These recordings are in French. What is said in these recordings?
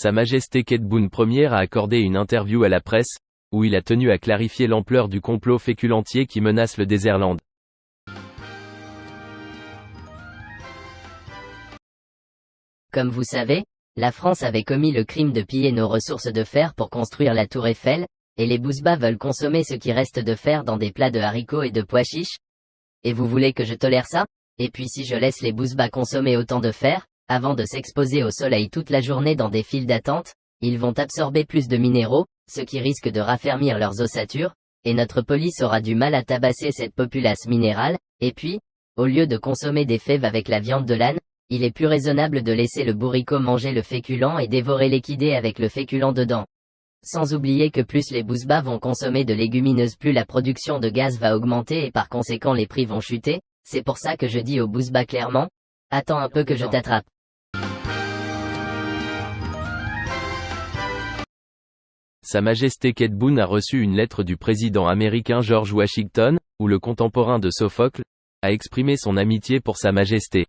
Sa Majesté Kedboun Ier a accordé une interview à la presse, où il a tenu à clarifier l'ampleur du complot féculantier qui menace le Désirlande. Comme vous savez, la France avait commis le crime de piller nos ressources de fer pour construire la tour Eiffel, et les Bouzbas veulent consommer ce qui reste de fer dans des plats de haricots et de pois chiches. Et vous voulez que je tolère ça? Et puis si je laisse les Bouzbas consommer autant de fer, avant de s'exposer au soleil toute la journée dans des files d'attente, ils vont absorber plus de minéraux, ce qui risque de raffermir leurs ossatures, et notre police aura du mal à tabasser cette populace minérale, et puis, au lieu de consommer des fèves avec la viande de l'âne, il est plus raisonnable de laisser le bourricot manger le féculent et dévorer l'équidé avec le féculent dedans. Sans oublier que plus les Bouzbas vont consommer de légumineuses, plus la production de gaz va augmenter et par conséquent les prix vont chuter. C'est pour ça que je dis aux Bouzbas clairement, attends un peu que je t'attrape. Sa Majesté Kedboun a reçu une lettre du président américain George Washington, où le contemporain de Sophocle a exprimé son amitié pour Sa Majesté.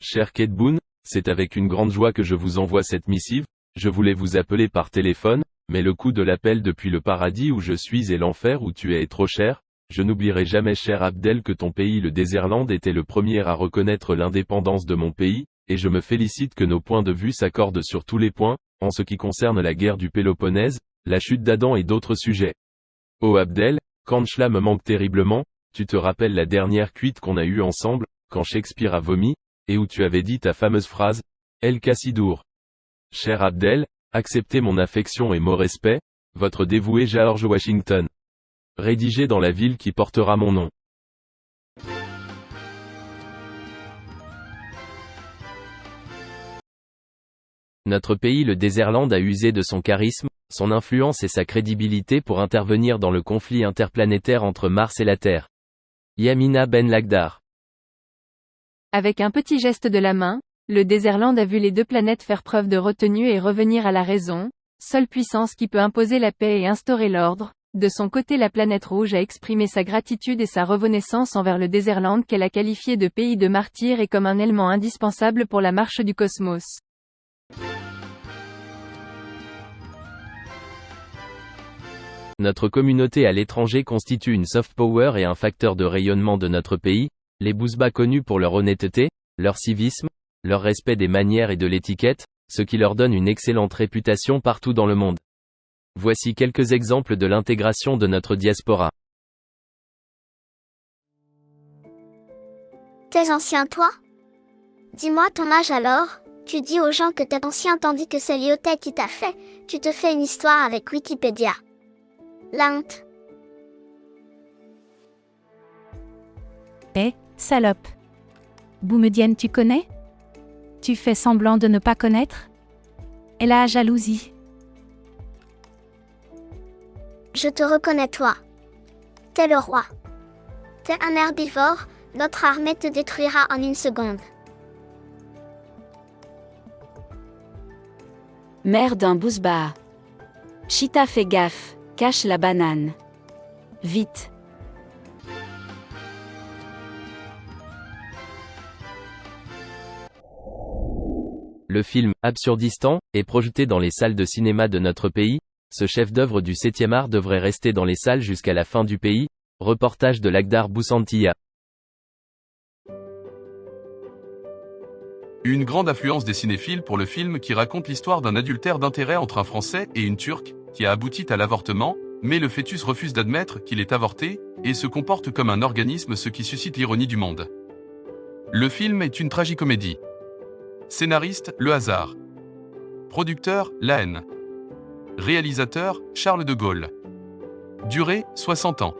Cher Kedboun, c'est avec une grande joie que je vous envoie cette missive. Je voulais vous appeler par téléphone, mais le coup de l'appel depuis le paradis où je suis et l'enfer où tu es est trop cher. Je n'oublierai jamais, cher Abdel, que ton pays, le Désirlande, était le premier à reconnaître l'indépendance de mon pays, et je me félicite que nos points de vue s'accordent sur tous les points, en ce qui concerne la guerre du Péloponnèse, la chute d'Adam et d'autres sujets. Oh Abdel, quand cela me manque terriblement, tu te rappelles la dernière cuite qu'on a eue ensemble, quand Shakespeare a vomi, et où tu avais dit ta fameuse phrase, El Cassidour. Cher Abdel, acceptez mon affection et mon respect, votre dévoué George Washington. Rédigé dans la ville qui portera mon nom. Notre pays, le Désirlande, a usé de son charisme, son influence et sa crédibilité pour intervenir dans le conflit interplanétaire entre Mars et la Terre. Yamina Ben Lagdar. Avec un petit geste de la main, le Désirlande a vu les deux planètes faire preuve de retenue et revenir à la raison, seule puissance qui peut imposer la paix et instaurer l'ordre. De son côté, la planète rouge a exprimé sa gratitude et sa reconnaissance envers le Désirlande qu'elle a qualifié de pays de martyrs et comme un élément indispensable pour la marche du cosmos. Notre communauté à l'étranger constitue une soft power et un facteur de rayonnement de notre pays, les Bouzbas connus pour leur honnêteté, leur civisme, leur respect des manières et de l'étiquette, ce qui leur donne une excellente réputation partout dans le monde. Voici quelques exemples de l'intégration de notre diaspora. T'es ancien toi? Dis-moi ton âge alors, tu dis aux gens que t'es ancien tandis que c'est Lyotet qui t'a fait, tu te fais une histoire avec Wikipédia. Linte. Salope. Boumedienne, tu connais? Tu fais semblant de ne pas connaître? Elle a jalousie. Je te reconnais toi. T'es le roi. T'es un herbivore, notre armée te détruira en une seconde. Mère d'un Bouzba. Chita, fais gaffe, cache la banane. Vite. Le film « Absurdistan » est projeté dans les salles de cinéma de notre pays. Ce chef-d'œuvre du 7e art devrait rester dans les salles jusqu'à la fin du pays. Reportage de Lagdar Boussantia. Une grande affluence des cinéphiles pour le film qui raconte l'histoire d'un adultère d'intérêt entre un Français et une Turque, qui a abouti à l'avortement, mais le fœtus refuse d'admettre qu'il est avorté, et se comporte comme un organisme, ce qui suscite l'ironie du monde. Le film est une tragicomédie. Scénariste, Le Hasard. Producteur, La Haine. Réalisateur, Charles de Gaulle. Durée, 60 ans.